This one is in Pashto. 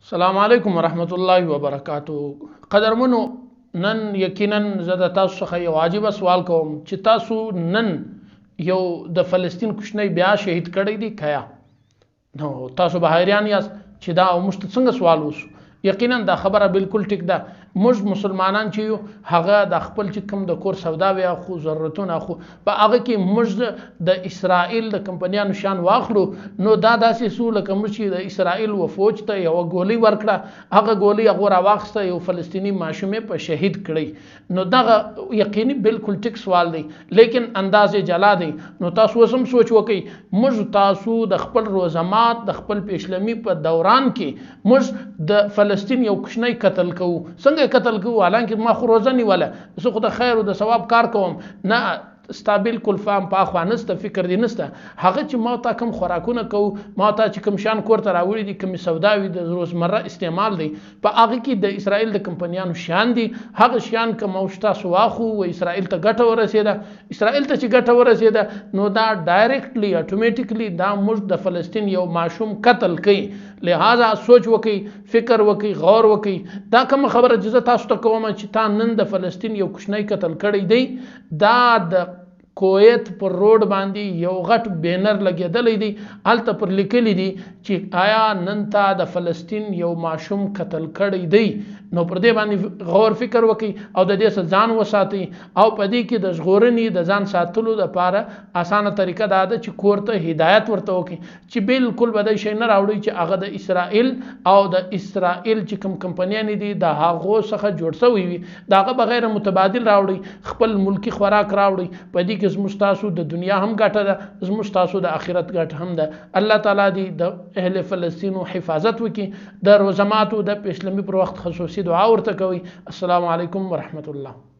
السلام علیکم ورحمت الله وبرکاتو. قدرمنو، نن یقینا زه د تاسو څخه یو واجب سوال کوم چې تاسو نن یو د فلسطین کوچنی بیا شهید کړی دی کیا؟ نو تاسو به حیران یاست چې دا موږ ته څنګه سوال وشو. یقینا دا خبره بالکل ټیک ده. موږ مسلمانان چې یو هغه د خپل چې کوم د کور سودا وي خو ضرورتونه خو په هغه کې موږ د اسرائیل د کمپنیانو شان واخلو. نو دا داسې سو لکه موږ چې د اسرائیل و فوج ته یو ګولۍ ورکړه، هغه ګولۍ هغه راواخیسته یو فلسطیني ماشومې په شهید کړی. نو دغه یقیني بالکل ټیک سوال دی، لیکن اندازې جلا دی. نو تاسو اوس هم سوچ وکئ، موږ تاسو د خپل روزمات د خپل پیشلمي په دوران کې موږ د فلسطین یو کوچنی قتل کوو. څنګه قتل کوو؟ حالانکه ما خو روزه نیوله، زه خو د خیر او د ثواب کار کوم. نه ستا بالکل فهم په اخوا نسته، فکر دی نسته. هغه چې ما ته کوم خوراکونه کوو، ما ته چې کوم شان کور ته راوړي دي، کومې سوداوي د روزمره استعمال دی، په هغه کې د اسرائیل د کمپنیانو شان دي. هغه شان که موږ تاسو واخو و اسرائیل ته ګټه ورسېده، اسرائیل ته چې ګټه ورسېده نو دا ډایرکټلی اټومیټیکلی دا موږ د فلسطین یو ماشوم قتل کوي. لہذا سوچ وکئ، فکر وکئ، غور وکئ. دا کوم خبره چې زه تاسو ته کوم چې تا نن د فلسطین یو کوچنی قتل کړی دی، دا د کویت پر روډ باندې یو غټ بینر لګېدلی دی، هلته پر لیکلی دی چې آیا نن تا د فلسطین یو ماشوم قتل کړی دی. نو پر دې باندې غور فکر وکئ او د دې څخه ځان وساتئ. او په دې کې د ژغورنې د ځان ساتلو لپاره اسانه طریقه دا ده چې کور ته هدایت ورته وکړي چې بالکل به دا شی نه راوړي چې هغه د اسرائیل او د اسرائیل چې کوم کمپنیانې دي د هغو څخه جوړ شوی وي، د هغه بغیر متبادل راوړي، خپل ملکی خوراک راوړي. په دې کې زموږ تاسو د دنیا هم ګټه ده، زموږ تاسو د آخرت ګټه هم ده. الله تعالی دې د اهل فلسطینو حفاظت وکړي. د روزماتو د پیشلمي پر وخت خصوصي دعا ورته کوي. السلام علیکم ورحمت الله.